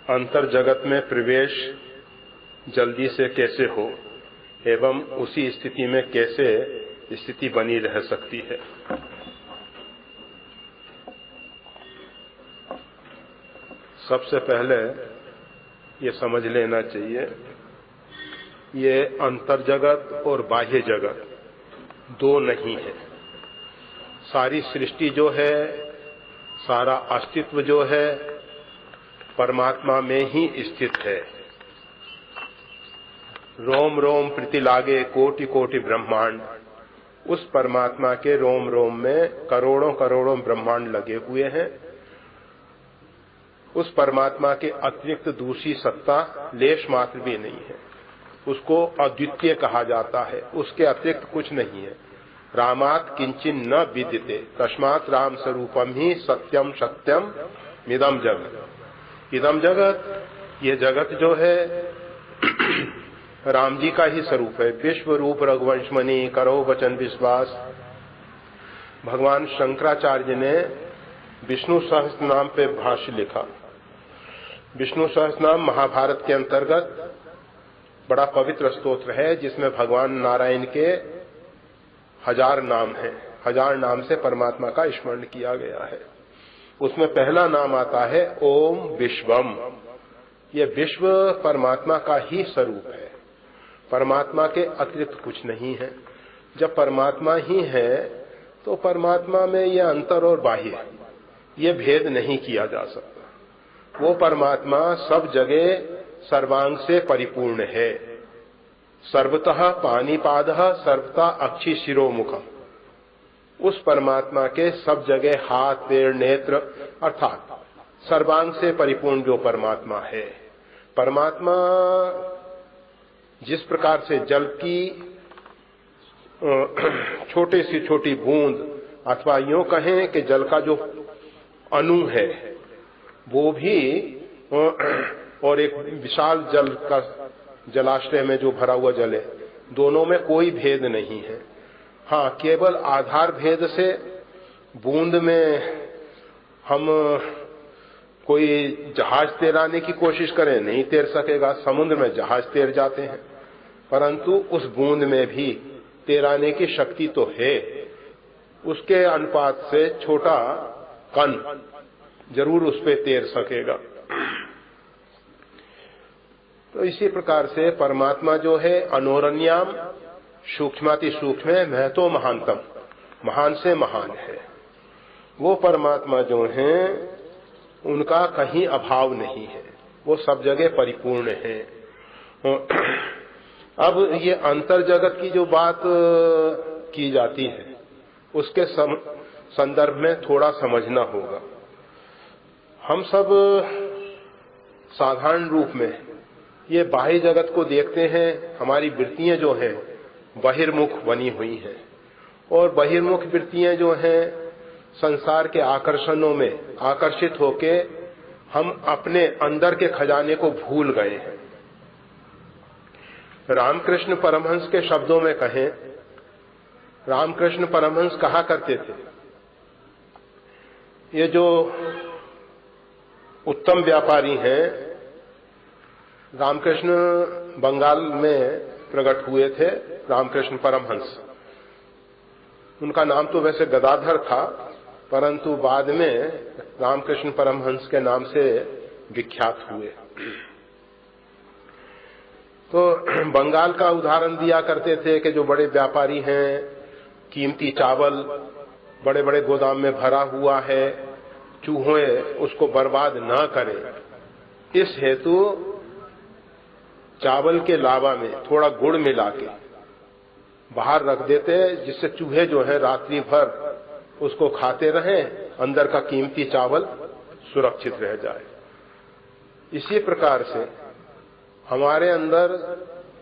अंतर जगत में प्रवेश जल्दी से कैसे हो एवं उसी स्थिति में कैसे स्थिति बनी रह सकती है। सबसे पहले ये समझ लेना चाहिए, ये अंतर जगत और बाह्य जगत दो नहीं है। सारी सृष्टि जो है, सारा अस्तित्व जो है, परमात्मा में ही स्थित है। रोम रोम प्रीति लागे कोटि कोटि ब्रह्मांड, उस परमात्मा के रोम रोम में करोड़ों करोड़ों ब्रह्मांड लगे हुए हैं। उस परमात्मा के अतिरिक्त दूसरी सत्ता लेश मात्र भी नहीं है। उसको अद्वितीय कहा जाता है, उसके अतिरिक्त कुछ नहीं है। रामात् किंचिन न विद्यते तस्मात् राम स्वरूपम ही सत्यम सत्यम इदम जगत। इदम जगत, ये जगत जो है राम जी का ही स्वरूप है। विश्व रूप रघुवंशमणि करो वचन विश्वास। भगवान शंकराचार्य ने विष्णु सहस्त्र नाम पे भाष्य लिखा। विष्णु सहस्त्र नाम महाभारत के अंतर्गत बड़ा पवित्र स्तोत्र है, जिसमें भगवान नारायण के 1000 नाम हैं। 1000 नाम से परमात्मा का स्मरण किया गया है। उसमें पहला नाम आता है ओम विश्वम। ये विश्व परमात्मा का ही स्वरूप है, परमात्मा के अतिरिक्त कुछ नहीं है। जब परमात्मा ही है तो परमात्मा में ये अंतर और बाह्य ये भेद नहीं किया जा सकता। वो परमात्मा सब जगह सर्वांग से परिपूर्ण है। सर्वतः पानीपादः सर्वथा अक्षि शिरोमुखम। उस परमात्मा के सब जगह हाथ पैर नेत्र अर्थात सर्वांग से परिपूर्ण जो परमात्मा है। परमात्मा जिस प्रकार से जल की छोटे से छोटी बूंद अथवा यूं कहें कि जल का जो अणु है वो भी और एक विशाल जल का जलाशय में जो भरा हुआ जल है, दोनों में कोई भेद नहीं है। हाँ, केवल आधार भेद से बूंद में हम कोई जहाज तैराने की कोशिश करें नहीं तैर सकेगा। समुद्र में जहाज तैर जाते हैं, परंतु उस बूंद में भी तैराने की शक्ति तो है। उसके अनुपात से छोटा कण जरूर उस पे तैर सकेगा। तो इसी प्रकार से परमात्मा जो है अनोरण्याम सूक्ष्माति सूक्ष्म महतो महानतम, महान से महान है। वो परमात्मा जो है उनका कहीं अभाव नहीं है, वो सब जगह परिपूर्ण है। अब ये अंतर जगत की जो बात की जाती है उसके संदर्भ में थोड़ा समझना होगा। हम सब साधारण रूप में ये बाह्य जगत को देखते हैं। हमारी वृत्तियां जो हैं बहिर्मुख बनी हुई हैं, और बहिर्मुख वृत्तियां जो हैं संसार के आकर्षणों में आकर्षित होके हम अपने अंदर के खजाने को भूल गए हैं। रामकृष्ण परमहंस के शब्दों में कहें, रामकृष्ण परमहंस कहा करते थे, ये जो उत्तम व्यापारी हैं, रामकृष्ण बंगाल में प्रकट हुए थे। रामकृष्ण परमहंस, उनका नाम तो वैसे गदाधर था, परंतु बाद में रामकृष्ण परमहंस के नाम से विख्यात हुए। तो बंगाल का उदाहरण दिया करते थे कि जो बड़े व्यापारी हैं, कीमती चावल बड़े बड़े गोदाम में भरा हुआ है, चूहे उसको बर्बाद न करें, इस हेतु चावल के लावा में थोड़ा गुड़ मिला के बाहर रख देते, जिससे चूहे जो है रात्रि भर उसको खाते रहें, अंदर का कीमती चावल सुरक्षित रह जाए। इसी प्रकार से हमारे अंदर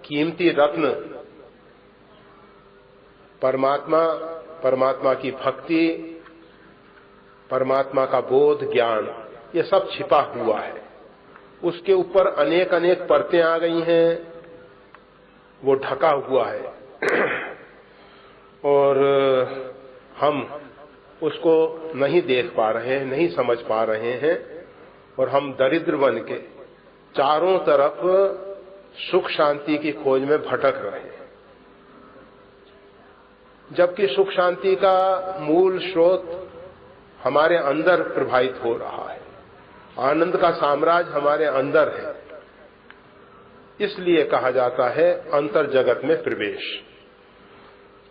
कीमती रत्न परमात्मा, परमात्मा की भक्ति, परमात्मा का बोध, ज्ञान, ये सब छिपा हुआ है। उसके ऊपर अनेक अनेक परतें आ गई हैं, वो ढका हुआ है और हम उसको नहीं देख पा रहे हैं, नहीं समझ पा रहे हैं, और हम दरिद्र बन के चारों तरफ सुख शांति की खोज में भटक रहे हैं, जबकि सुख शांति का मूल स्रोत हमारे अंदर प्रवाहित हो रहा है। आनंद का साम्राज्य हमारे अंदर है। इसलिए कहा जाता है अंतर जगत में प्रवेश।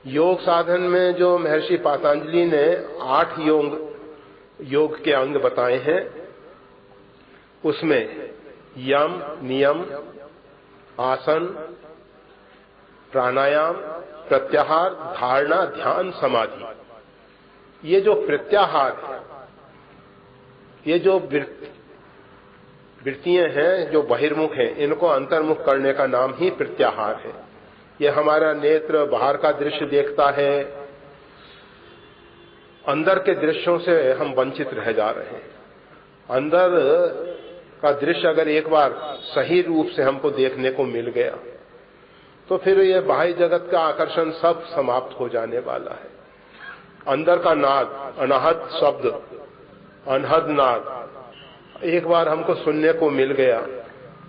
योग साधन में जो महर्षि पातंजलि ने 8 योग के अंग बताए हैं, उसमें यम, नियम, आसन, प्राणायाम, प्रत्याहार, धारणा, ध्यान, समाधि, ये जो प्रत्याहार है, ये जो वृत्तियां हैं जो बहिर्मुख हैं, इनको अंतर्मुख करने का नाम ही प्रत्याहार है। ये हमारा नेत्र बाहर का दृश्य देखता है, अंदर के दृश्यों से हम वंचित रह जा रहे हैं। अंदर का दृश्य अगर एक बार सही रूप से हमको देखने को मिल गया तो फिर ये बाह्य जगत का आकर्षण सब समाप्त हो जाने वाला है। अंदर का नाद, अनाहत शब्द, अनहद नाद एक बार हमको सुनने को मिल गया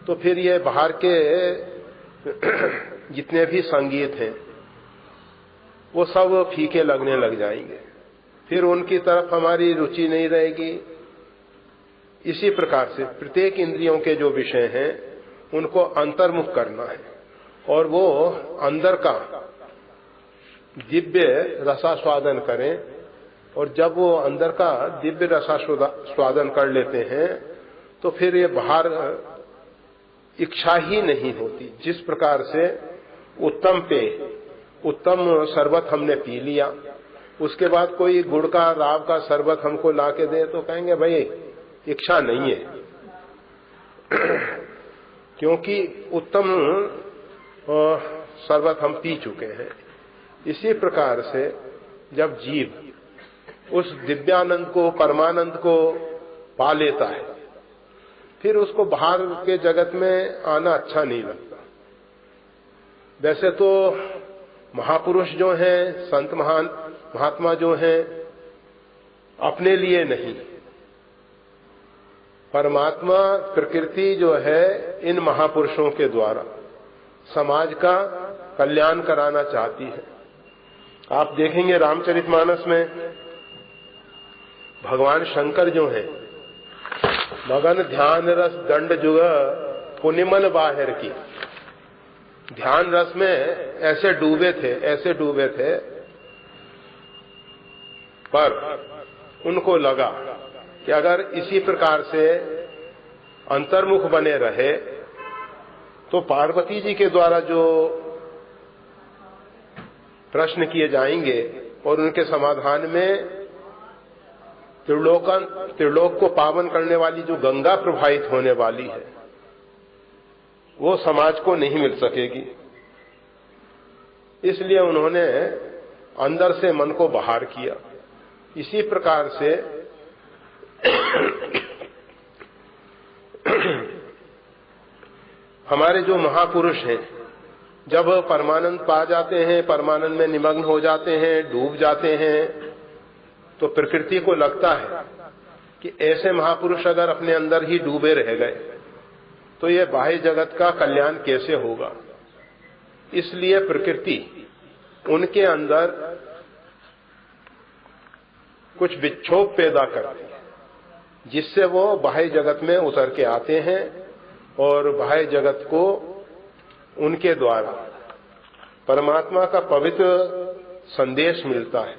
तो फिर ये बाहर के जितने भी संगीत हैं वो सब फीके लगने लग जाएंगे, फिर उनकी तरफ हमारी रुचि नहीं रहेगी। इसी प्रकार से प्रत्येक इंद्रियों के जो विषय हैं उनको अंतर्मुख करना है और वो अंदर का दिव्य रसास्वादन करें। और जब वो अंदर का दिव्य रसास्वादन कर लेते हैं तो फिर ये बाहर इच्छा ही नहीं होती। जिस प्रकार से उत्तम शरबत हमने पी लिया, उसके बाद कोई गुड़ का, राव का शरबत हमको लाके दे तो कहेंगे भाई इच्छा नहीं है, क्योंकि उत्तम शरबत हम पी चुके हैं। इसी प्रकार से जब जीव उस दिव्यानंद को, परमानंद को पा लेता है, फिर उसको बाहर के जगत में आना अच्छा नहीं लगता। वैसे तो महापुरुष जो हैं, संत महात्मा जो हैं, अपने लिए नहीं, परमात्मा प्रकृति जो है इन महापुरुषों के द्वारा समाज का कल्याण कराना चाहती है। आप देखेंगे रामचरितमानस में भगवान शंकर जो हैं, मगन ध्यान रस दंड जुग पुनिमन बाहर की, ध्यान रस में ऐसे डूबे थे, पर उनको लगा कि अगर इसी प्रकार से अंतर्मुख बने रहे तो पार्वती जी के द्वारा जो प्रश्न किए जाएंगे और उनके समाधान में त्रिलोक को पावन करने वाली जो गंगा प्रवाहित होने वाली है वो समाज को नहीं मिल सकेगी। इसलिए उन्होंने अंदर से मन को बाहर किया। इसी प्रकार से हमारे जो महापुरुष हैं जब परमानंद पा जाते हैं, परमानंद में निमग्न हो जाते हैं, डूब जाते हैं, तो प्रकृति को लगता है कि ऐसे महापुरुष अगर अपने अंदर ही डूबे रह गए तो ये बाह्य जगत का कल्याण कैसे होगा। इसलिए प्रकृति उनके अंदर कुछ विक्षोभ पैदा करती है, जिससे वो बाह्य जगत में उतर के आते हैं और बाह्य जगत को उनके द्वारा परमात्मा का पवित्र संदेश मिलता है।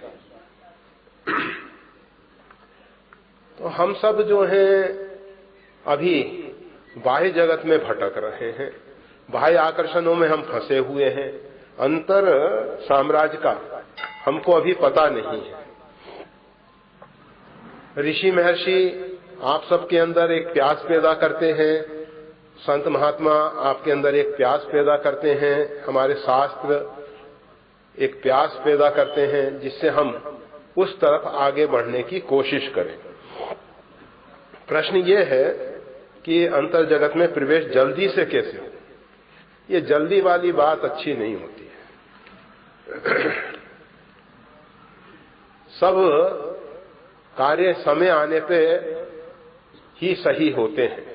तो हम सब जो हैं अभी बाह्य जगत में भटक रहे हैं, बाह्य आकर्षणों में हम फंसे हुए हैं, अंतर साम्राज्य का हमको अभी पता नहीं है। ऋषि महर्षि आप सबके अंदर एक प्यास पैदा करते हैं, संत महात्मा आपके अंदर एक प्यास पैदा करते हैं, हमारे शास्त्र एक प्यास पैदा करते हैं जिससे हम उस तरफ आगे बढ़ने की कोशिश करें। प्रश्न ये है कि अंतर जगत में प्रवेश जल्दी से कैसे हो। ये जल्दी वाली बात अच्छी नहीं होती है। सब कार्य समय आने पे ही सही होते हैं।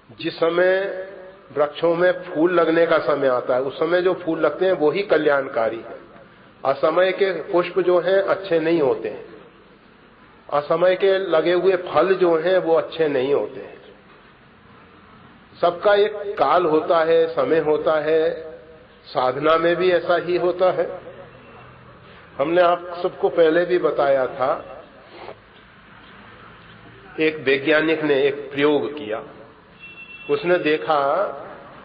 जिस समय वृक्षों में फूल लगने का समय आता है, उस समय जो फूल लगते हैं वो ही कल्याणकारी है। असमय के पुष्प जो हैं अच्छे नहीं होते हैं, असमय के लगे हुए फल जो हैं वो अच्छे नहीं होते हैं। सबका एक काल होता है, समय होता है। साधना में भी ऐसा ही होता है। हमने आप सबको पहले भी बताया था, एक वैज्ञानिक ने एक प्रयोग किया। उसने देखा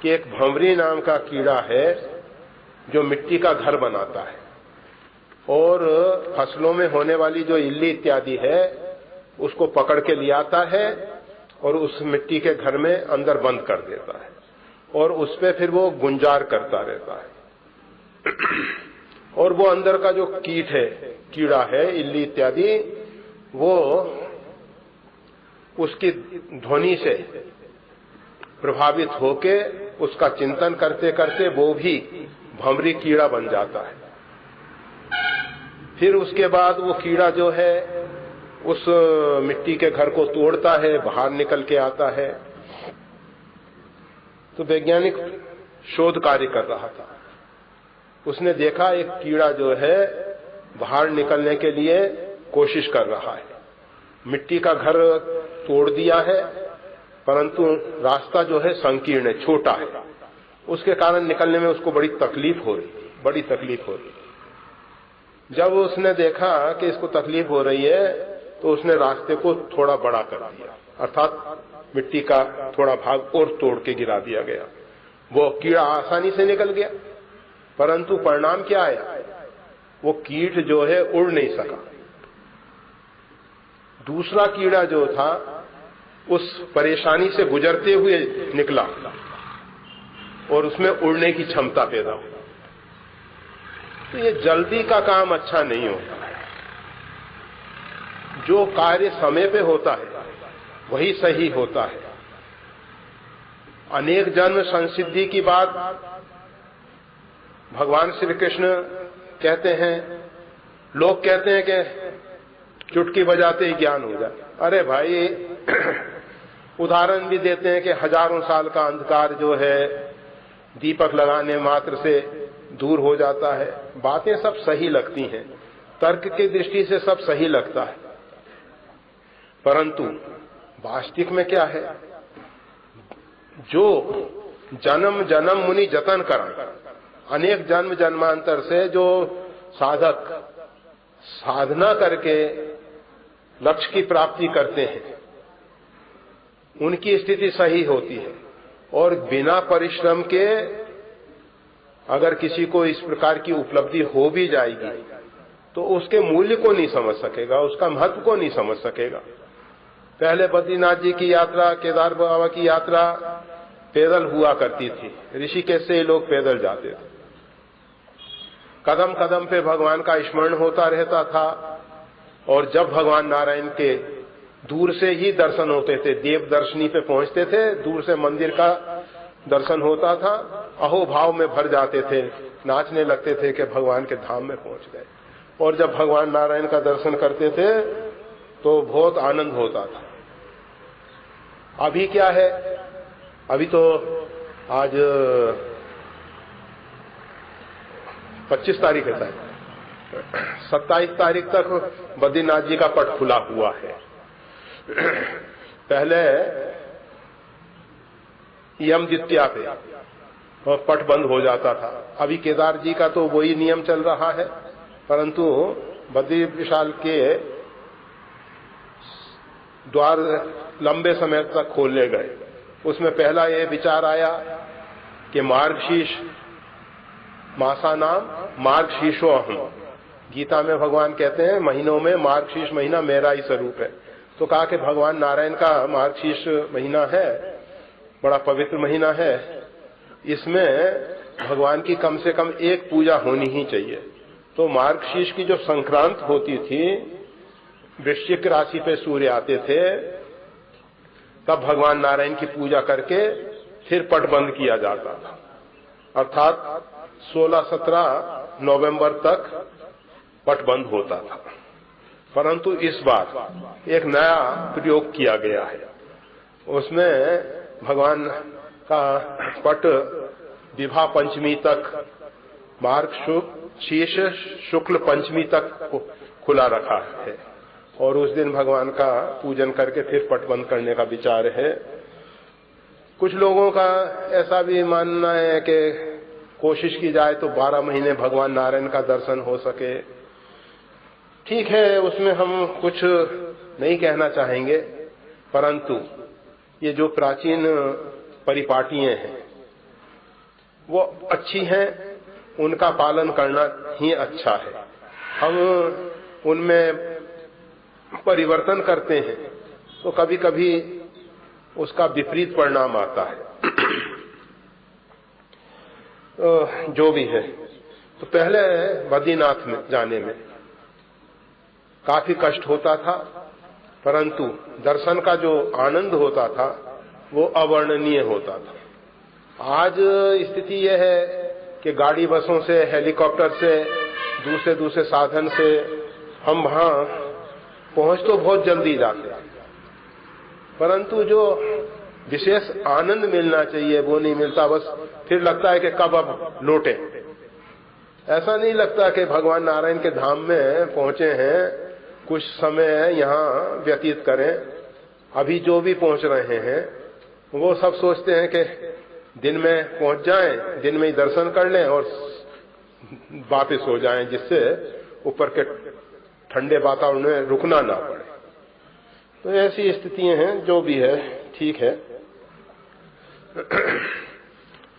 कि एक भंवरी नाम का कीड़ा है जो मिट्टी का घर बनाता है और फसलों में होने वाली जो इल्ली इत्यादि है उसको पकड़ के ले आता है और उस मिट्टी के घर में अंदर बंद कर देता है और उस पे फिर वो गुंजार करता रहता है। और वो अंदर का जो कीट है, कीड़ा है, इल्ली इत्यादि, वो उसकी ध्वनि से प्रभावित होके उसका चिंतन करते करते वो भी भंवरी कीड़ा बन जाता है। फिर उसके बाद वो कीड़ा जो है उस मिट्टी के घर को तोड़ता है, बाहर निकल के आता है। तो वैज्ञानिक शोध कार्य कर रहा था। उसने देखा एक कीड़ा जो है बाहर निकलने के लिए कोशिश कर रहा है। मिट्टी का घर तोड़ दिया है, परंतु रास्ता जो है संकीर्ण है, छोटा है। उसके कारण निकलने में उसको बड़ी तकलीफ हो रही। जब उसने देखा कि इसको तकलीफ हो रही है तो उसने रास्ते को थोड़ा बड़ा कर दिया, अर्थात मिट्टी का थोड़ा भाग और तोड़ के गिरा दिया गया। वो कीड़ा आसानी से निकल गया, परंतु परिणाम क्या आया? वो कीट जो है उड़ नहीं सका। दूसरा कीड़ा जो था उस परेशानी से गुजरते हुए निकला और उसमें उड़ने की क्षमता पैदा हुई। तो ये जल्दी का काम अच्छा नहीं होता है। जो कार्य समय पे होता है वही सही होता है। अनेक जन्म संसिद्धि की बात भगवान श्री कृष्ण कहते हैं। लोग कहते हैं कि चुटकी बजाते ही ज्ञान हो जाए। अरे भाई, उदाहरण भी देते हैं कि हजारों साल का अंधकार जो है दीपक लगाने मात्र से दूर हो जाता है। बातें सब सही लगती हैं, तर्क की दृष्टि से सब सही लगता है, परंतु वास्तविक में क्या है? जो जन्म जन्म मुनि जतन करा, अनेक जन्म जन्मांतर से जो साधक साधना करके लक्ष्य की प्राप्ति करते हैं उनकी स्थिति सही होती है। और बिना परिश्रम के अगर किसी को इस प्रकार की उपलब्धि हो भी जाएगी तो उसके मूल्य को नहीं समझ सकेगा, उसका महत्व को नहीं समझ सकेगा। पहले बद्रीनाथ जी की यात्रा, केदार बाबा की यात्रा पैदल हुआ करती थी। ऋषिकेश से लोग पैदल जाते थे। कदम कदम पे भगवान का स्मरण होता रहता था और जब भगवान नारायण के दूर से ही दर्शन होते थे, देव दर्शनी पे पहुंचते थे, दूर से मंदिर का दर्शन होता था, अहोभाव में भर जाते थे, नाचने लगते थे कि भगवान के धाम में पहुंच गए। और जब भगवान नारायण का दर्शन करते थे तो बहुत आनंद होता था। अभी क्या है? अभी तो आज 25 तारीख है, 27 तारीख तक बद्रीनाथ जी का पट खुला हुआ है। पहले यम द्वितीया पे और पट बंद हो जाता था। अभी केदार जी का तो वही नियम चल रहा है, परंतु बद्री विशाल के द्वार लंबे समय तक खोले गए। उसमें पहला ये विचार आया कि मार्गशीर्ष मासा नाम मार्गशीर्षो अहम। गीता में भगवान कहते हैं महीनों में मार्गशीर्ष महीना मेरा ही स्वरूप है। तो कहा कि भगवान नारायण का मार्गशीर्ष महीना है, बड़ा पवित्र महीना है, इसमें भगवान की कम से कम एक पूजा होनी ही चाहिए। तो मार्गशीर्ष की जो संक्रांत होती थी, वृश्चिक राशि पे सूर्य आते थे, तब भगवान नारायण की पूजा करके फिर पट बंद किया जाता था। अर्थात 16-17 नवंबर तक पट बंद होता था। परंतु इस बार एक नया प्रयोग किया गया है। उसमें भगवान का पट विवाह पंचमी तक, मार्ग शीर्ष शुक्ल पंचमी तक खुला रखा है और उस दिन भगवान का पूजन करके फिर पट बंद करने का विचार है। कुछ लोगों का ऐसा भी मानना है कि कोशिश की जाए तो 12 महीने भगवान नारायण का दर्शन हो सके। ठीक है, उसमें हम कुछ नहीं कहना चाहेंगे, परंतु ये जो प्राचीन परिपाटियां हैं वो अच्छी हैं, उनका पालन करना ही अच्छा है। हम उनमें परिवर्तन करते हैं तो कभी कभी उसका विपरीत परिणाम आता है। तो जो भी है, तो पहले बद्रीनाथ में जाने में काफी कष्ट होता था, परंतु दर्शन का जो आनंद होता था वो अवर्णनीय होता था। आज स्थिति यह है कि गाड़ी बसों से, हेलीकॉप्टर से, दूसरे साधन से हम वहां पहुंच तो बहुत जल्दी जाते हैं, परंतु जो विशेष आनंद मिलना चाहिए वो नहीं मिलता। बस फिर लगता है कि कब अब लौटे। ऐसा नहीं लगता कि भगवान नारायण के धाम में पहुंचे हैं, कुछ समय यहाँ व्यतीत करें। अभी जो भी पहुंच रहे हैं वो सब सोचते हैं कि दिन में पहुंच जाएं, दिन में ही दर्शन कर लें और वापस हो जाएं, जिससे ऊपर के ठंडे वातावरण में रुकना ना पड़े। तो ऐसी स्थितियां हैं, जो भी है ठीक है।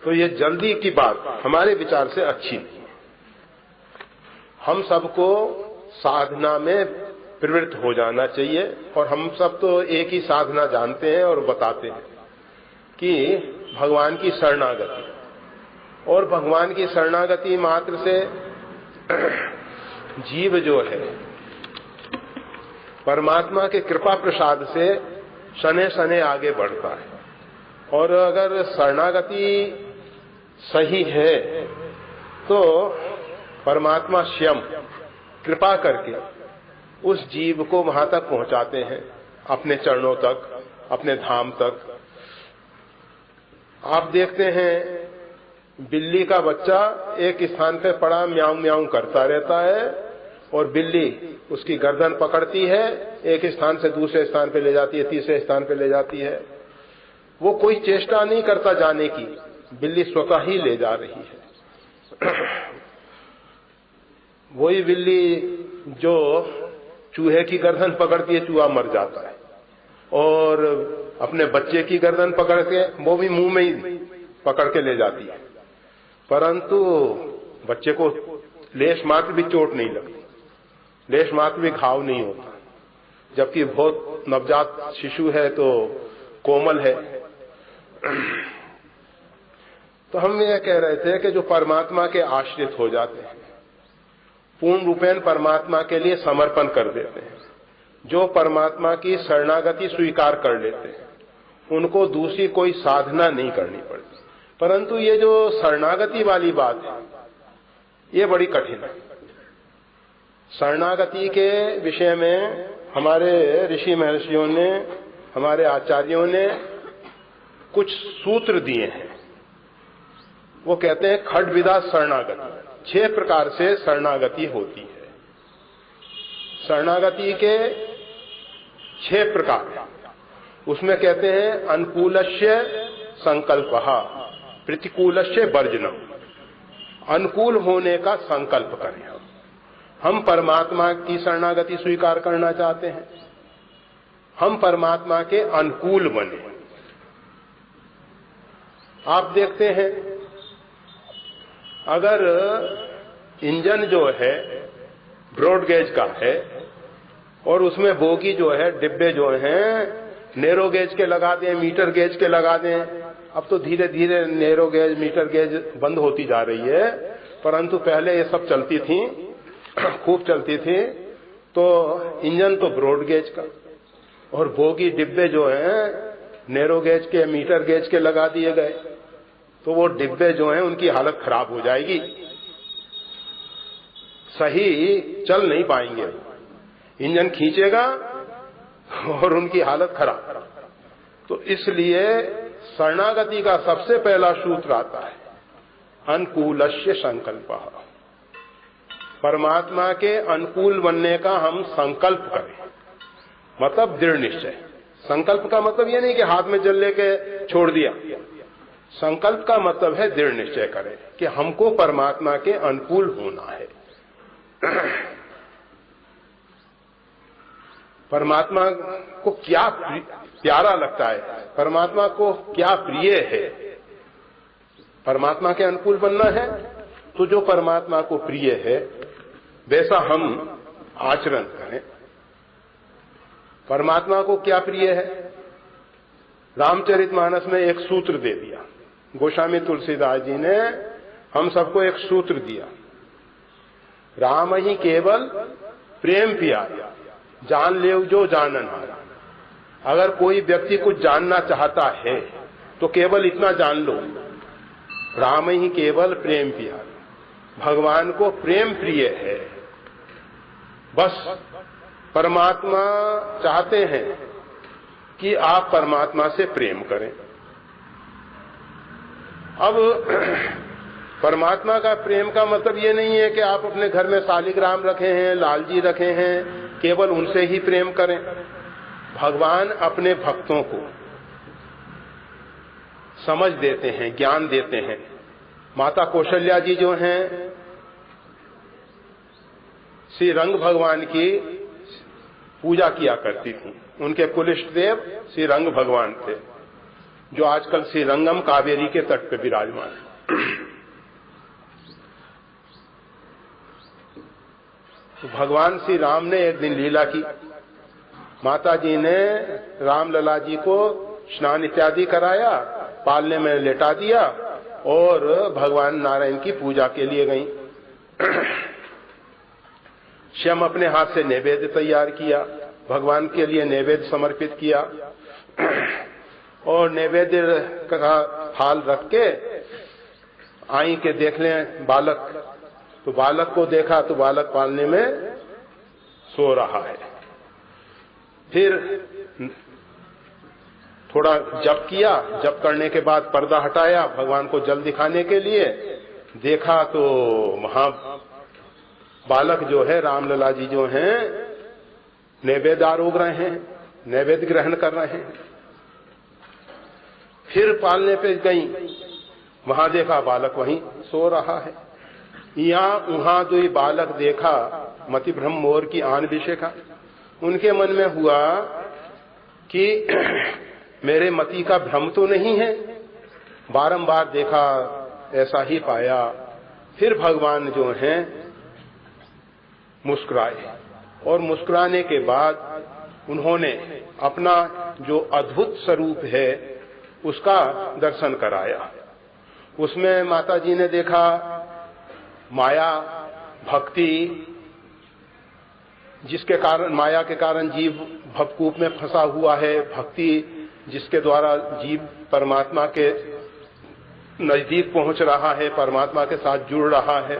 तो ये जल्दी की बात हमारे विचार से अच्छी नहीं है। हम सबको साधना में प्रवृत्त हो जाना चाहिए और हम सब तो एक ही साधना जानते हैं और बताते हैं कि भगवान की शरणागति, और भगवान की शरणागति मात्र से जीव जो है परमात्मा के कृपा प्रसाद से शने शने आगे बढ़ता है। और अगर शरणागति सही है तो परमात्मा स्वयं कृपा करके उस जीव को वहां तक पहुंचाते हैं, अपने चरणों तक, अपने धाम तक। आप देखते हैं बिल्ली का बच्चा एक स्थान पे पड़ा म्याऊं म्याऊं करता रहता है और बिल्ली उसकी गर्दन पकड़ती है, एक स्थान से दूसरे स्थान पे ले जाती है, तीसरे स्थान पे ले जाती है। वो कोई चेष्टा नहीं करता जाने की, बिल्ली स्वतः ही ले जा रही है। वही बिल्ली जो चूहे की गर्दन पकड़ती है, चूहा मर जाता है, और अपने बच्चे की गर्दन पकड़ के वो भी मुंह में ही पकड़ के ले जाती है, परंतु बच्चे को लेश मात्र भी चोट नहीं लगती, लेश मात्र भी घाव नहीं होता, जबकि बहुत नवजात शिशु है तो कोमल है। तो हम ये कह रहे थे कि जो परमात्मा के आश्रित हो जाते हैं, पूर्ण रूपेण परमात्मा के लिए समर्पण कर देते हैं, जो परमात्मा की शरणागति स्वीकार कर लेते हैं, उनको दूसरी कोई साधना नहीं करनी पड़ती। परंतु ये जो शरणागति वाली बात है ये बड़ी कठिन है। शरणागति के विषय में हमारे ऋषि महर्षियों ने, हमारे आचार्यों ने कुछ सूत्र दिए हैं। वो कहते हैं खड्विदा शरणागति, 6 प्रकार से शरणागति होती है। शरणागति के 6 प्रकार, उसमें कहते हैं अनुकूलस्य संकल्पः, प्रतिकूलस्य वर्जनम। अनुकूल होने का संकल्प करें। हम परमात्मा की शरणागति स्वीकार करना चाहते हैं, हम परमात्मा के अनुकूल बने। आप देखते हैं अगर इंजन जो है ब्रॉड गेज का है और उसमें बोगी जो है, डिब्बे जो हैं नैरो गेज के लगा दें, मीटर गेज के लगा दें। अब तो धीरे धीरे नैरो गेज, मीटर गेज बंद होती जा रही है, परंतु पहले ये सब चलती थी, खूब चलती थी। तो इंजन तो ब्रॉड गेज का और बोगी डिब्बे जो हैं नैरो गेज के, मीटर गेज के लगा दिए गए, तो वो डिब्बे जो हैं उनकी हालत खराब हो जाएगी, सही चल नहीं पाएंगे, इंजन खींचेगा और उनकी हालत खराब। तो इसलिए शरणागति का सबसे पहला सूत्र आता है अनुकूलस्य संकल्पः। परमात्मा के अनुकूल बनने का हम संकल्प करें, मतलब दृढ़ निश्चय। संकल्प का मतलब ये नहीं कि हाथ में जल लेके छोड़ दिया। संकल्प का मतलब है दृढ़ निश्चय करें कि हमको परमात्मा के अनुकूल होना है। परमात्मा को क्या प्यारा लगता है, परमात्मा को क्या प्रिय है, परमात्मा के अनुकूल बनना है। तो जो परमात्मा को प्रिय है वैसा हम आचरण करें। परमात्मा को क्या प्रिय है, रामचरितमानस में एक सूत्र दे दिया। गोस्वामी तुलसीदास जी ने हम सबको एक सूत्र दिया, राम ही केवल प्रेम प्यारा, जान ले जो जानन हारा। अगर कोई व्यक्ति कुछ जानना चाहता है तो केवल इतना जान लो, राम ही केवल प्रेम प्यारा, भगवान को प्रेम प्रिय है। बस परमात्मा चाहते हैं कि आप परमात्मा से प्रेम करें। अब परमात्मा का प्रेम का मतलब ये नहीं है कि आप अपने घर में शालिग्राम रखे हैं, लालजी रखे हैं, केवल उनसे ही प्रेम करें। भगवान अपने भक्तों को समझ देते हैं, ज्ञान देते हैं। माता कौशल्या जी जो हैं श्री रंग भगवान की पूजा किया करती थी। उनके कुलिष्ट देव श्री रंग भगवान थे, जो आजकल श्री रंगम कावेरी के तट पर विराजमान है। तो भगवान श्री राम ने एक दिन लीला की। माता जी ने राम लला जी को स्नान इत्यादि कराया, पालने में लेटा दिया और भगवान नारायण की पूजा के लिए गई। स्वयं अपने हाथ से नैवेद्य तैयार किया, भगवान के लिए नैवेद्य समर्पित किया और नैवेद्य का थाल रख के आई के देख लें बालक, तो बालक को देखा तो बालक पालने में सो रहा है। फिर थोड़ा जप किया, जप करने के बाद पर्दा हटाया भगवान को जल दिखाने के लिए, देखा तो वहां बालक जो है रामलला जी जो हैं नैवेद्य आरोग रहे हैं, नैवेद्य ग्रहण कर रहे हैं। फिर पालने पे गई, वहां देखा बालक वहीं सो रहा है। वहां जो ये बालक देखा, मति भ्रम मोर की आन विषेखा, उनके मन में हुआ कि मेरे मति का भ्रम तो नहीं है। बारंबार देखा, ऐसा ही पाया। फिर भगवान जो हैं मुस्कुराए और मुस्कुराने के बाद उन्होंने अपना जो अद्भुत स्वरूप है उसका दर्शन कराया। उसमें माता जी ने देखा माया, भक्ति, जिसके कारण, माया के कारण जीव भवकूप में फंसा हुआ है, भक्ति जिसके द्वारा जीव परमात्मा के नजदीक पहुंच रहा है, परमात्मा के साथ जुड़ रहा है।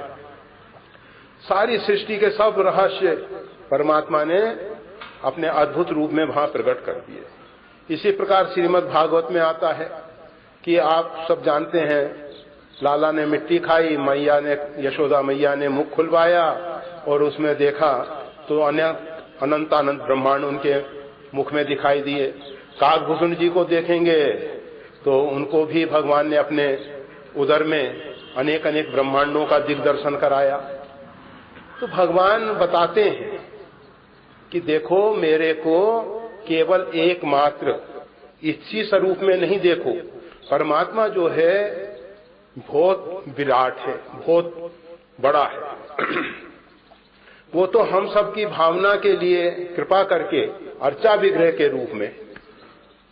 सारी सृष्टि के सब रहस्य परमात्मा ने अपने अद्भुत रूप में वहां प्रकट कर दिए। इसी प्रकार श्रीमद् भागवत में आता है कि आप सब जानते हैं, लाला ने मिट्टी खाई, मैया ने, यशोदा मैया ने मुख खुलवाया और उसमें देखा तो अनंत अनंत ब्रह्मांड उनके मुख में दिखाई दिए। काकभूषण जी को देखेंगे तो उनको भी भगवान ने अपने उदर में अनेक अनेक ब्रह्मांडों का दिग्दर्शन कराया। तो भगवान बताते हैं कि देखो, मेरे को केवल एकमात्र इसी स्वरूप में नहीं देखो। परमात्मा जो है बहुत विराट है, बहुत बड़ा है। वो तो हम सबकी भावना के लिए कृपा करके अर्चा विग्रह के रूप में,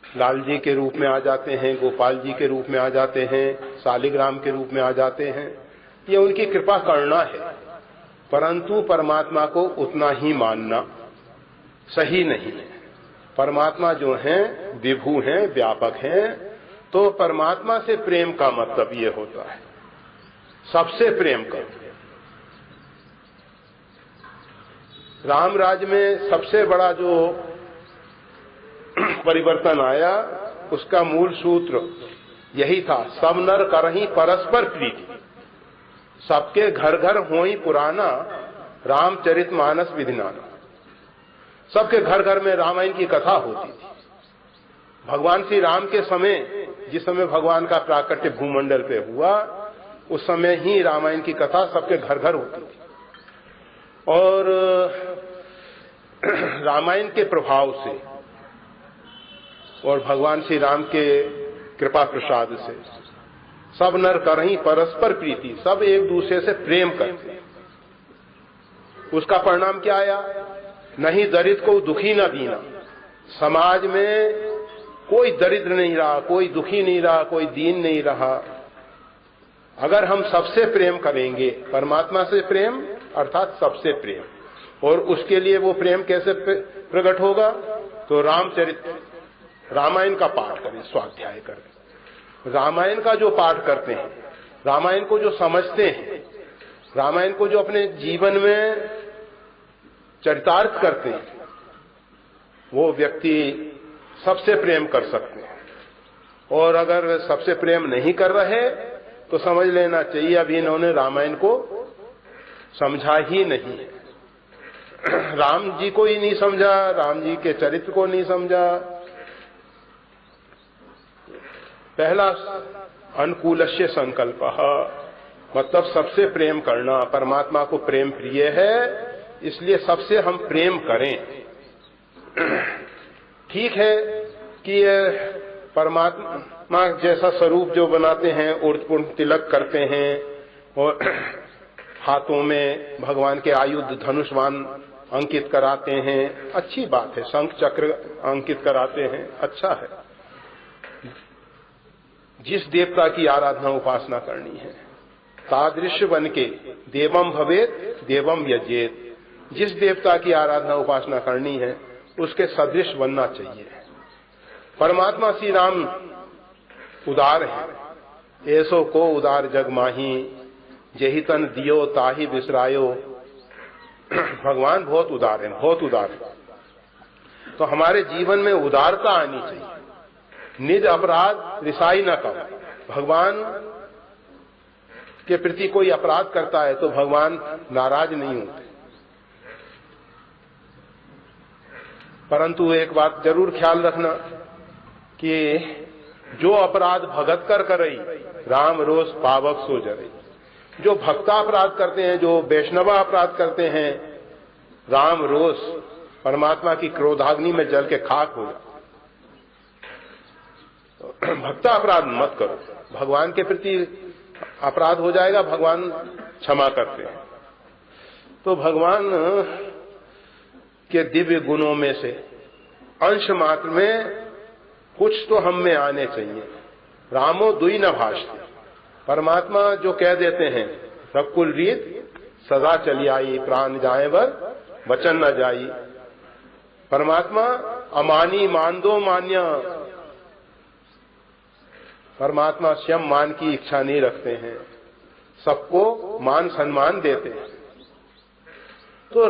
लाल जी के रूप में आ जाते हैं, गोपाल जी के रूप में आ जाते हैं, शालिग्राम के रूप में आ जाते हैं। ये उनकी कृपा करना है, परंतु परमात्मा को उतना ही मानना सही नहीं है। परमात्मा जो हैं विभू हैं, व्यापक हैं। तो परमात्मा से प्रेम का मतलब ये होता है सबसे प्रेम कर। राम राज्य में सबसे बड़ा जो परिवर्तन आया उसका मूल सूत्र यही था, सब नर करहीं परस्पर प्रीति, सबके घर घर होई पुराना, रामचरितमानस विधिनाना। सबके घर घर में रामायण की कथा होती थी। भगवान श्री राम के समय, जिस समय भगवान का प्राकट्य भूमंडल पे हुआ, उस समय ही रामायण की कथा सबके घर घर होती थी। और रामायण के प्रभाव से और भगवान श्री राम के कृपा प्रसाद से सब नर करहीं परस्पर प्रीति, सब एक दूसरे से प्रेम करते। उसका परिणाम क्या आया? नहीं दरिद्र को दुखी न दीना। समाज में कोई दरिद्र नहीं रहा, कोई दुखी नहीं रहा, कोई दीन नहीं रहा। अगर हम सबसे प्रेम करेंगे, परमात्मा से प्रेम अर्थात सबसे प्रेम, और उसके लिए वो प्रेम कैसे प्रकट होगा? तो रामायण का पाठ करें, स्वाध्याय करें। रामायण का जो पाठ करते हैं, रामायण को जो समझते हैं, रामायण को जो अपने जीवन में चरितार्थ करते हैं, वो व्यक्ति सबसे प्रेम कर सकते हैं। और अगर सबसे प्रेम नहीं कर रहे तो समझ लेना चाहिए अभी इन्होंने रामायण को समझा ही नहीं है। राम जी को ही नहीं समझा, राम जी के चरित्र को नहीं समझा। पहला अनुकूलस्य संकल्पः, मतलब सबसे प्रेम करना। परमात्मा को प्रेम प्रिय है, इसलिए सबसे हम प्रेम करें। ठीक है कि परमात्मा जैसा स्वरूप जो बनाते हैं, उर्धपुंड तिलक करते हैं और हाथों में भगवान के आयुध धनुष्वान अंकित कराते हैं, अच्छी बात है। शंख चक्र अंकित कराते हैं, अच्छा है। जिस देवता की आराधना उपासना करनी है, तादृश्य बन के देवम भवेत देवम यजेत। जिस देवता की आराधना उपासना करनी है उसके सदृश बनना चाहिए। परमात्मा श्री राम उदार है। ऐसो को उदार जग माही, जेहि तन दियो ताहि बिसरायो। भगवान बहुत उदार है, बहुत उदार है। तो हमारे जीवन में उदारता आनी चाहिए। निज अपराध रिसाई न करो। भगवान के प्रति कोई अपराध करता है तो भगवान नाराज नहीं होते, परंतु एक बात जरूर ख्याल रखना कि जो अपराध भगत कर करई, राम रोष पावक सो जरई। जो भक्ता अपराध करते हैं, जो वैष्णवा अपराध करते हैं, राम रोष परमात्मा की क्रोधाग्नि में जल के खाक हो जाए। भक्ता अपराध मत करो। भगवान के प्रति अपराध हो जाएगा, भगवान क्षमा करते हैं। तो भगवान के दिव्य गुणों में से अंश मात्र में कुछ तो हम में आने चाहिए। रामो दुई न भाषते। परमात्मा जो कह देते हैं, रकुल रीत सदा चली आई, प्राण जाए वर वचन न जाई। परमात्मा अमानी मान दो मान्य। परमात्मा स्वयं मान की इच्छा नहीं रखते हैं, सबको मान सम्मान देते हैं। तो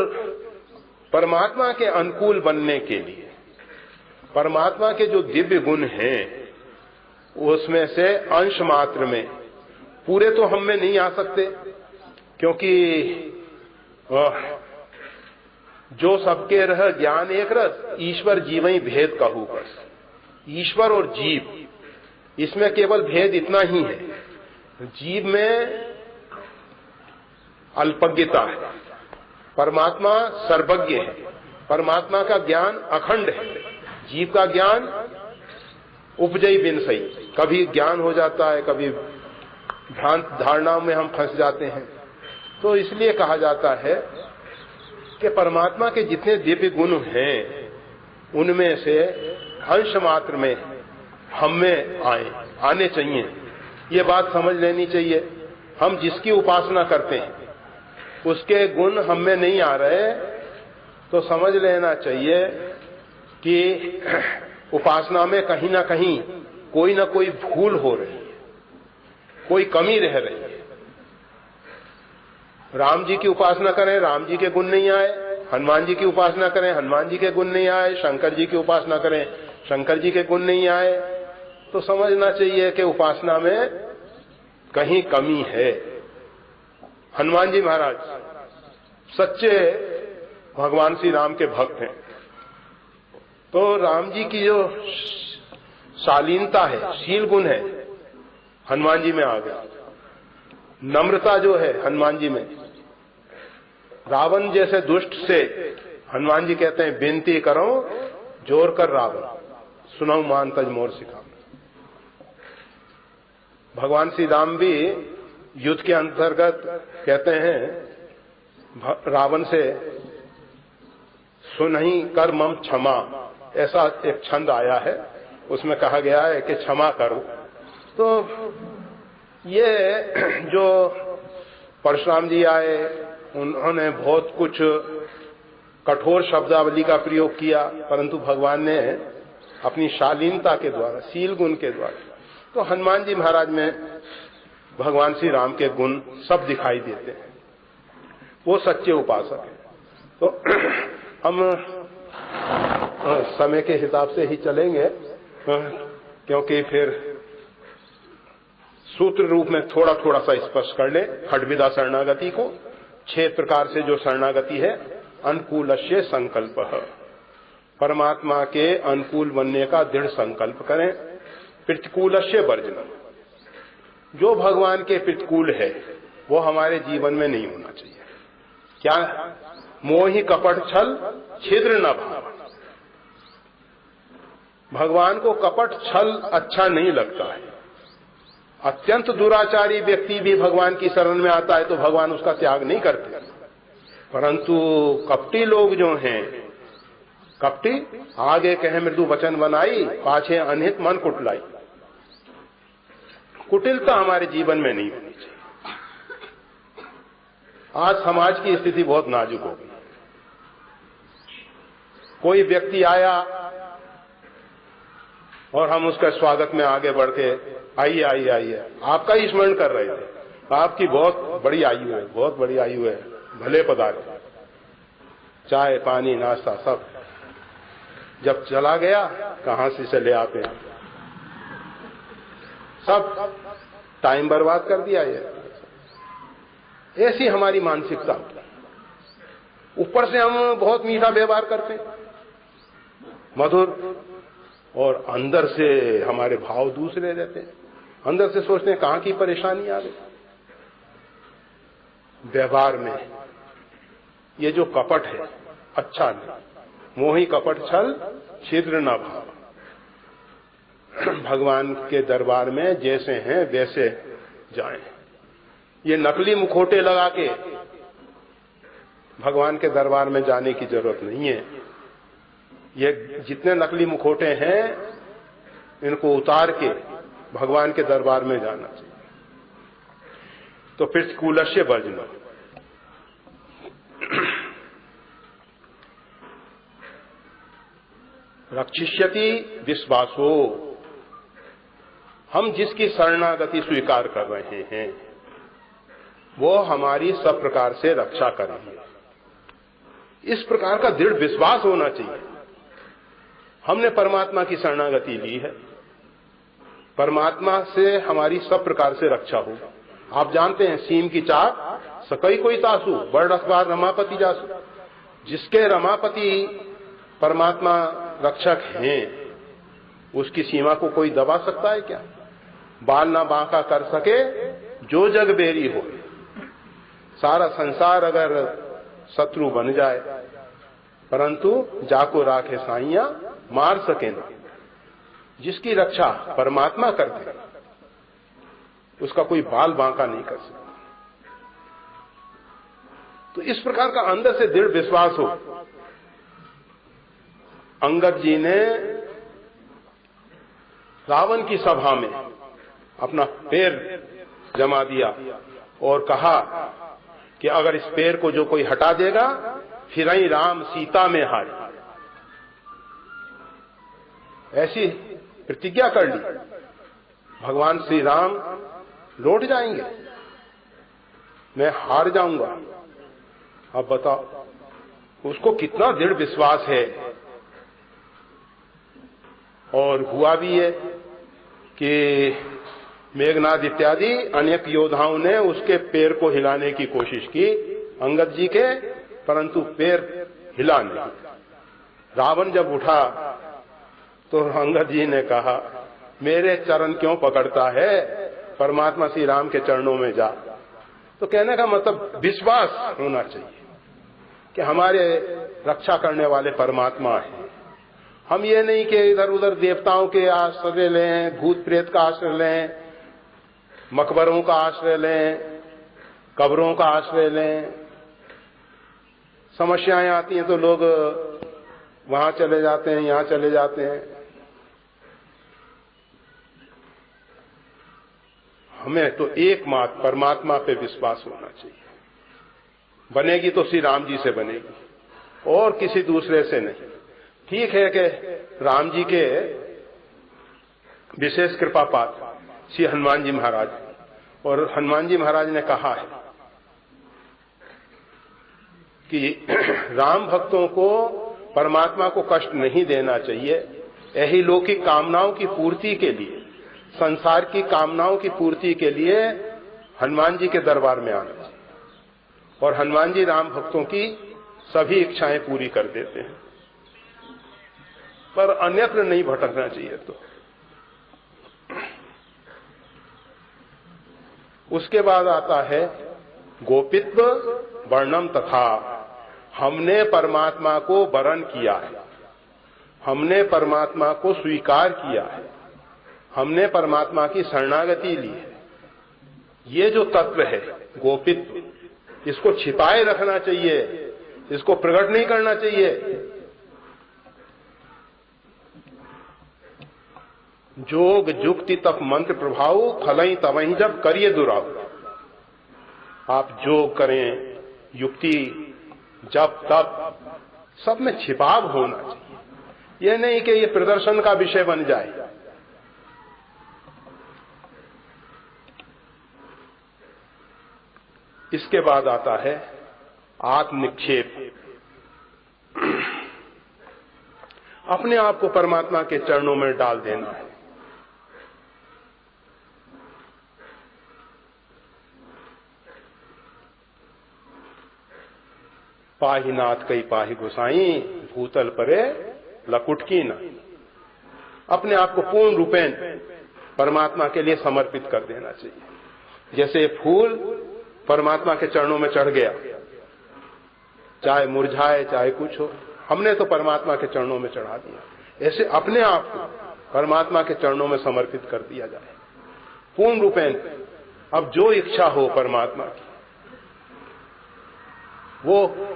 परमात्मा के अनुकूल बनने के लिए परमात्मा के जो दिव्य गुण हैं, उसमें से अंश मात्र में, पूरे तो हम में नहीं आ सकते, क्योंकि जो सबके रह ज्ञान एक रस, ईश्वर जीवई भेद कहू बस। ईश्वर और जीव, इसमें केवल भेद इतना ही है, जीव में अल्पज्ञता है, परमात्मा सर्वज्ञ है। परमात्मा का ज्ञान अखंड है, जीव का ज्ञान उपजई बिनसई। कभी ज्ञान हो जाता है, कभी भ्रांत धारणाओं में हम फंस जाते हैं। तो इसलिए कहा जाता है कि परमात्मा के जितने दिव्य गुण हैं, उनमें से अंश मात्र में हम में आने चाहिए। ये बात समझ लेनी चाहिए। हम जिसकी उपासना करते हैं उसके गुण हम में नहीं आ रहे तो समझ लेना चाहिए कि उपासना में कहीं ना कहीं कोई ना कोई भूल हो रही है, कोई कमी रह रही है। राम जी की उपासना करें, राम जी के गुण नहीं आए। हनुमान जी की उपासना करें, हनुमान जी के गुण नहीं आए। शंकर जी की उपासना करें, शंकर जी के गुण नहीं आए। तो समझना चाहिए कि उपासना में कहीं कमी है। हनुमान जी महाराज सच्चे भगवान श्री राम के भक्त हैं, तो राम जी की जो शालीनता है, शील गुण है, हनुमान जी में आ गया। नम्रता जो है हनुमान जी में, रावण जैसे दुष्ट से हनुमान जी कहते हैं बेनती करो जोर कर रावण, सुनऊ मान तज मोर सिखा। भगवान श्री राम भी युद्ध के अंतर्गत कहते हैं रावण से सुनहि कर मम क्षमा, ऐसा एक छंद आया है, उसमें कहा गया है कि क्षमा करो। तो ये जो परशुराम जी आए, उन्होंने बहुत कुछ कठोर शब्दावली का प्रयोग किया, परंतु भगवान ने अपनी शालीनता के द्वारा, शील गुण के द्वारा, तो हनुमान जी महाराज में भगवान श्री राम के गुण सब दिखाई देते हैं। वो सच्चे उपासक हैं। तो हम समय के हिसाब से ही चलेंगे, क्योंकि फिर सूत्र रूप में थोड़ा थोड़ा सा स्पष्ट कर ले खड्विदा शरणागति को। 6 प्रकार से जो शरणागति है, अनुकूलस्य संकल्प, परमात्मा के अनुकूल बनने का दृढ़ संकल्प करें। प्रतिकूलस्य वर्जनम, जो भगवान के प्रतिकूल है वो हमारे जीवन में नहीं होना चाहिए। क्या? मोहि कपट छल छिद्र न भाव। भगवान को कपट छल अच्छा नहीं लगता है। अत्यंत दुराचारी व्यक्ति भी भगवान की शरण में आता है तो भगवान उसका त्याग नहीं करते, परंतु कपटी लोग जो हैं, कपटी आगे कहे मृदु वचन बनाई, पाछे अनहित मन कुटलाई। कुटिलता हमारे जीवन में नहीं होनी चाहिए। आज समाज की स्थिति बहुत नाजुक हो गई। कोई व्यक्ति आया और हम उसका स्वागत में आगे बढ़ के आइए आइए आइए, आपका ही स्मरण कर रहे थे, आपकी बहुत बड़ी आयु है, बहुत बड़ी आयु है, भले पदार्थ, चाय पानी नाश्ता सब। जब चला गया, कहां से ले आते हैं, सब टाइम बर्बाद कर दिया। ऐसी हमारी मानसिकता। ऊपर से हम बहुत मीठा व्यवहार करते हैं, मधुर, और अंदर से हमारे भाव दूसरे रहते हैं। अंदर से सोचते हैं कहां की परेशानी आ गई। व्यवहार में ये जो कपट है अच्छा नहीं। मोहि कपट छल छिद्र न भाव। भगवान के दरबार में जैसे हैं वैसे जाएं। ये नकली मुखौटे लगा के भगवान के दरबार में जाने की जरूरत नहीं है। ये जितने नकली मुखौटे हैं इनको उतार के भगवान के दरबार में जाना चाहिए। तो प्रतिकूलस्य वर्जनम, रक्षिष्यति विश्वासो। हम जिसकी शरणागति स्वीकार कर रहे हैं वो हमारी सब प्रकार से रक्षा करेंगे, इस प्रकार का दृढ़ विश्वास होना चाहिए। हमने परमात्मा की शरणागति ली है, परमात्मा से हमारी सब प्रकार से रक्षा हो। आप जानते हैं सीम की चाक सकई कोई तासु, बड़ रखवार रमापति जासु। जिसके रमापति परमात्मा रक्षक हैं उसकी सीमा को कोई दबा सकता है क्या? बाल ना बांका कर सके जो जग बेरी हो। सारा संसार अगर शत्रु बन जाए परंतु जाको राखे साइया मार सके ना। जिसकी रक्षा परमात्मा करते उसका कोई बाल बांका नहीं कर सकता। तो इस प्रकार का अंदर से दृढ़ विश्वास हो। अंगद जी ने रावण की सभा में अपना पैर जमा दिया और कहा कि अगर इस पैर को जो कोई हटा देगा फिर ही राम सीता में हारे। ऐसी प्रतिज्ञा कर ली, भगवान श्री राम लौट जाएंगे, मैं हार जाऊंगा। अब बताओ उसको कितना दृढ़ विश्वास है। और हुआ भी है। कि मेघनाद इत्यादि अनेक योद्धाओं ने उसके पैर को हिलाने की कोशिश की अंगद जी के, परंतु पैर हिला नहीं। रावण जब उठा तो अंगद जी ने कहा, मेरे चरण क्यों पकड़ता है, परमात्मा श्री राम के चरणों में जा। तो कहने का मतलब विश्वास होना चाहिए कि हमारे रक्षा करने वाले परमात्मा हैं। हम ये नहीं कि इधर उधर देवताओं के आश्रय लें, भूत प्रेत का आश्रय लें, मकबरों का आश्रय लें, कब्रों का आश्रय लें। समस्याएं आती हैं तो लोग वहां चले जाते हैं, यहां चले जाते हैं। हमें तो एकमात्र परमात्मा पे विश्वास होना चाहिए। बनेगी तो श्री राम जी से बनेगी और किसी दूसरे से नहीं। ठीक है कि राम जी के विशेष कृपा पात्र श्री हनुमान जी महाराज, और हनुमान जी महाराज ने कहा है कि राम भक्तों को परमात्मा को कष्ट नहीं देना चाहिए। यही लौकिक कामनाओं की पूर्ति के लिए, संसार की कामनाओं की पूर्ति के लिए हनुमान जी के दरबार में आना चाहिए, और हनुमान जी राम भक्तों की सभी इच्छाएं पूरी कर देते हैं। पर अन्यत्र नहीं भटकना चाहिए। तो उसके बाद आता है गोपित्व वर्णम तथा। हमने परमात्मा को वरण किया है, हमने परमात्मा को स्वीकार किया है, हमने परमात्मा की शरणागति ली है। ये जो तत्व है गोपित्व, इसको छिपाए रखना चाहिए, इसको प्रकट नहीं करना चाहिए। जोग जुक्ति तप मंत्र प्रभाव फलई तवहीं जब करिए दुराव। आप जोग करें, युक्ति, जप, तप, सब में छिपाव होना चाहिए। यह नहीं कि ये प्रदर्शन का विषय बन जाए। इसके बाद आता है आत्मनिक्षेप। अपने आप को परमात्मा के चरणों में डाल देना है। पाही नाथ कई पाही गोसाई, भूतल परे लकुटकी न। अपने आप को पूर्ण रूपेण परमात्मा के लिए समर्पित कर देना चाहिए। जैसे फूल परमात्मा के चरणों में चढ़ गया, चाहे मुरझाए चाहे कुछ हो, हमने तो परमात्मा के चरणों में चढ़ा दिया। ऐसे अपने आप को परमात्मा के चरणों में समर्पित कर दिया जाए पूर्ण रूपेण। अब जो इच्छा हो परमात्मा की, वो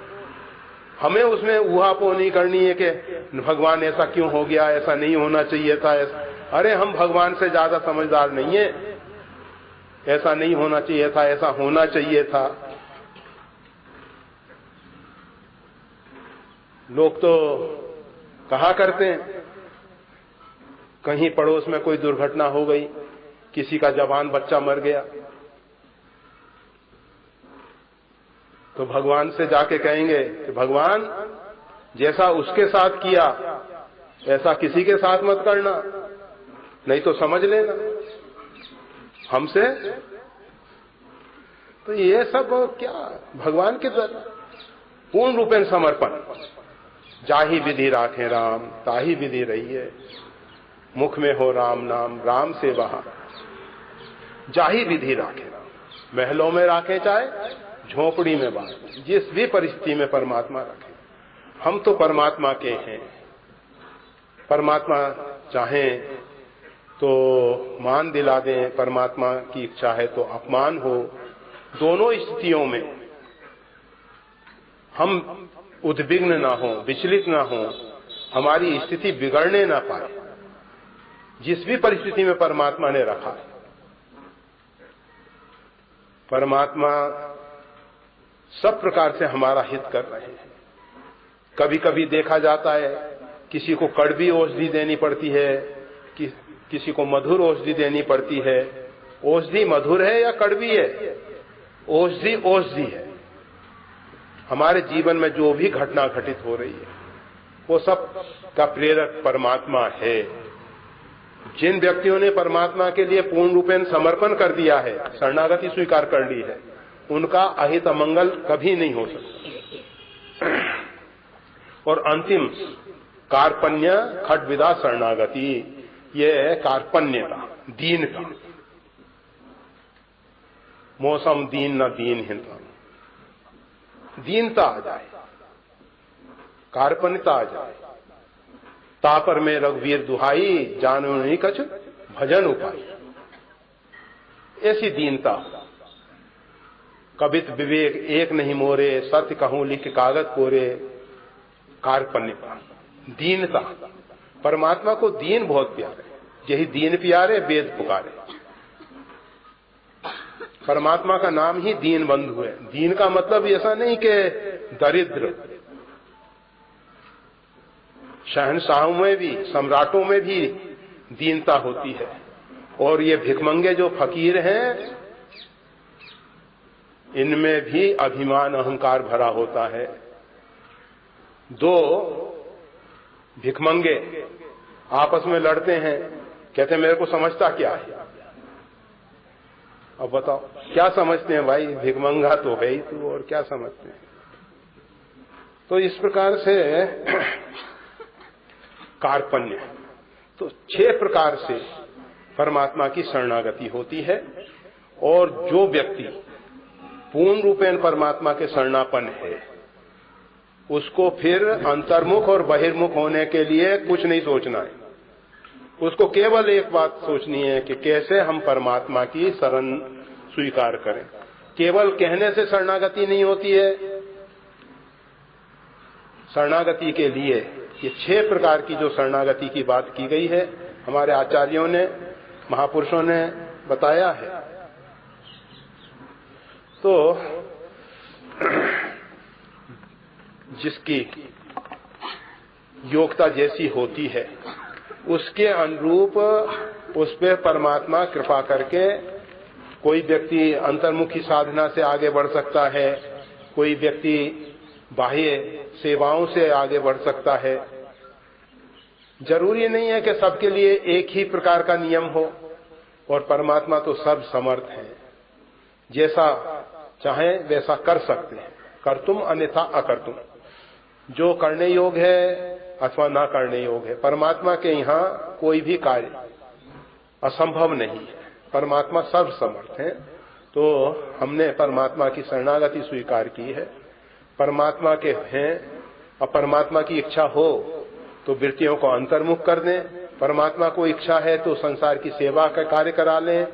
हमें उसमें ऊहापोह नहीं करनी है कि भगवान ऐसा क्यों हो गया, ऐसा नहीं होना चाहिए था। अरे हम भगवान से ज्यादा समझदार नहीं है। ऐसा नहीं होना चाहिए था, ऐसा होना चाहिए था। लोग तो कहा करते हैं, कहीं पड़ोस में कोई दुर्घटना हो गई, किसी का जवान बच्चा मर गया, तो भगवान से जाके कहेंगे कि भगवान जैसा उसके साथ किया ऐसा किसी के साथ मत करना, नहीं तो समझ लेना हमसे। तो ये सब क्या भगवान के द्वारा पूर्ण रूपेण समर्पण। जाही विधि राखे राम, ताही विधि रहिए, मुख में हो राम नाम, राम से वहा। जाही विधि राखे राम, महलों में राखे चाहे झोपड़ी में बात, जिस भी परिस्थिति में परमात्मा रखे। हम तो परमात्मा के हैं। परमात्मा चाहें तो मान दिला दें, परमात्मा की इच्छा है तो अपमान हो। दोनों स्थितियों में हम उद्विग्न ना हो, विचलित ना हो, हमारी स्थिति बिगड़ने ना पाए। जिस भी परिस्थिति में परमात्मा ने रखा है, परमात्मा सब प्रकार से हमारा हित कर रहे हैं। कभी कभी देखा जाता है किसी को कड़वी औषधि देनी पड़ती है, किसी को मधुर औषधि देनी पड़ती है। औषधि मधुर है या कड़वी है? औषधि औषधि है। हमारे जीवन में जो भी घटना घटित हो रही है वो सब का प्रेरक परमात्मा है। जिन व्यक्तियों ने परमात्मा के लिए पूर्ण रूपेण समर्पण कर दिया है, शरणागति स्वीकार कर ली है, उनका अहित अमंगल कभी नहीं हो सकता। और अंतिम कार्पण्य खड्विदा शरणागति, ये कार्पण्यता, दीनता, मौसम दीन न दीन हिंता, दीनता आ जाए, कार्पण्यता आ जाए। तापर में रघुवीर दुहाई, जानो नहीं कछ भजन उपाय, ऐसी दीनता। कबित विवेक एक नहीं मोरे, सत्य कहूं लिख कागज कोरे, कार्पण्यता, दीनता। परमात्मा को दीन बहुत प्यारे, यही दीन प्यारे वेद पुकारे। परमात्मा का नाम ही दीन बंधु है। दीन का मतलब ऐसा नहीं कि दरिद्र, शहनशाहों में भी, सम्राटों में भी दीनता होती है। और ये भिखमंगे जो फकीर हैं, इनमें भी अभिमान अहंकार भरा होता है। दो भिखमंगे आपस में लड़ते हैं, कहते हैं मेरे को समझता क्या है। अब बताओ क्या समझते हैं भाई, भिखमंगा तो है ही तू, और क्या समझते हैं। तो इस प्रकार से कार्पण्य, तो 6 प्रकार से परमात्मा की शरणागति होती है। और जो व्यक्ति पूर्ण रूपेण परमात्मा के शरणापन है, उसको फिर अंतर्मुख और बहिर्मुख होने के लिए कुछ नहीं सोचना है। उसको केवल एक बात सोचनी है कि कैसे हम परमात्मा की शरण स्वीकार करें। केवल कहने से शरणागति नहीं होती है। शरणागति के लिए ये 6 प्रकार की जो शरणागति की बात की गई है, हमारे आचार्यों ने, महापुरुषों ने बताया है। तो जिसकी योग्यता जैसी होती है, उसके अनुरूप उस पर परमात्मा कृपा करके कोई व्यक्ति अंतर्मुखी साधना से आगे बढ़ सकता है, कोई व्यक्ति बाह्य सेवाओं से आगे बढ़ सकता है। जरूरी नहीं है कि सबके लिए एक ही प्रकार का नियम हो, और परमात्मा तो सर्व समर्थ है, जैसा चाहे वैसा कर सकते हैं। कर्तुम अन्यथा अकर्तुम, जो करने योग्य है अथवा ना करने योग्य है। परमात्मा के यहाँ कोई भी कार्य असंभव नहीं है, परमात्मा सर्व समर्थ है। तो हमने परमात्मा की शरणागति स्वीकार की है, परमात्मा के हैं। और परमात्मा की इच्छा हो तो वृत्तियों को अंतर्मुख कर दें, परमात्मा को इच्छा है तो संसार की सेवा का कार्य करा लें,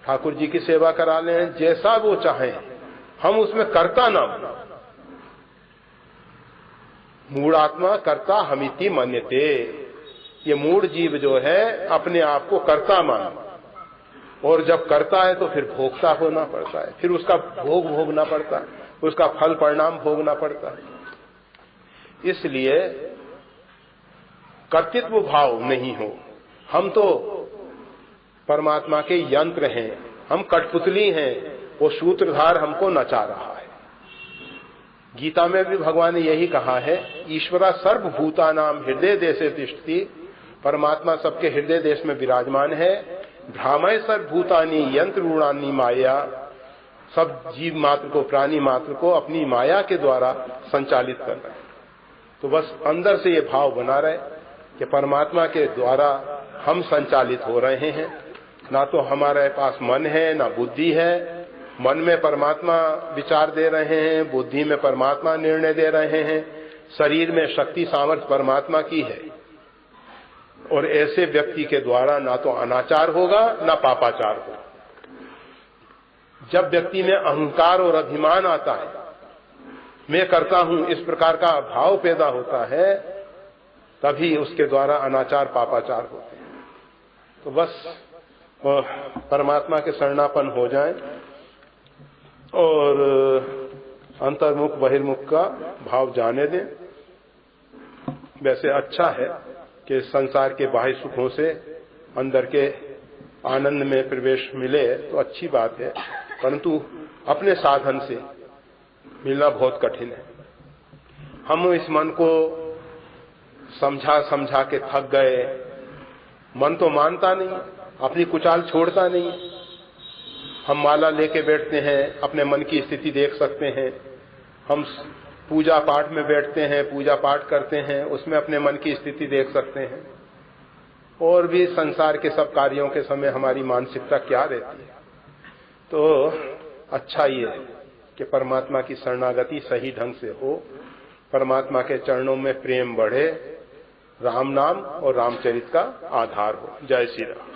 ठाकुर जी की सेवा करा लें, जैसा वो चाहें, हम उसमें कर्ता ना बना। मूढ़ात्मा कर्ता हमिति मन्यते, ये मूढ़ जीव जो है अपने आप को कर्ता माना, और जब करता है तो फिर भोगता होना पड़ता है, फिर उसका भोग भोगना पड़ता है, उसका फल परिणाम भोगना पड़ता है। इसलिए कर्तृत्व भाव नहीं हो। हम तो परमात्मा के यंत्र हैं, हम कठपुतली हैं, वो सूत्रधार हमको नचा रहा है। गीता में भी भगवान ने यही कहा है, ईश्वरा सर्वभूतानां हृदय देशे तिष्ठति, परमात्मा सबके हृदय देश में विराजमान है। भ्रामय सर्वभूतानि यंत्र रूढ़ानि माया, सब जीव मात्र को, प्राणी मात्र को अपनी माया के द्वारा संचालित कर रहे हैं। तो बस अंदर से ये भाव बना रहे कि परमात्मा के द्वारा हम संचालित हो रहे हैं। ना तो हमारे पास मन है ना बुद्धि है। मन में परमात्मा विचार दे रहे हैं, बुद्धि में परमात्मा निर्णय दे रहे हैं, शरीर में शक्ति सामर्थ्य परमात्मा की है। और ऐसे व्यक्ति के द्वारा ना तो अनाचार होगा ना पापाचार होगा। जब व्यक्ति में अहंकार और अभिमान आता है, मैं करता हूं, इस प्रकार का भाव पैदा होता है, तभी उसके द्वारा अनाचार पापाचार होते हैं। तो बस परमात्मा के शरणापन्न हो जाएं और अंतर्मुख बहिर्मुख का भाव जाने दें। वैसे अच्छा है कि संसार के बाह्य सुखों से अंदर के आनंद में प्रवेश मिले तो अच्छी बात है, परंतु अपने साधन से मिलना बहुत कठिन है। हम इस मन को समझा समझा के थक गए, मन तो मानता नहीं, अपनी कुचाल छोड़ता नहीं। हम माला लेके बैठते हैं, अपने मन की स्थिति देख सकते हैं। हम पूजा पाठ में बैठते हैं, पूजा पाठ करते हैं, उसमें अपने मन की स्थिति देख सकते हैं। और भी संसार के सब कार्यों के समय हमारी मानसिकता क्या रहती है। तो अच्छा ये है कि परमात्मा की शरणागति सही ढंग से हो, परमात्मा के चरणों में प्रेम बढ़े, राम नाम और रामचरित का आधार हो। जय श्री राम।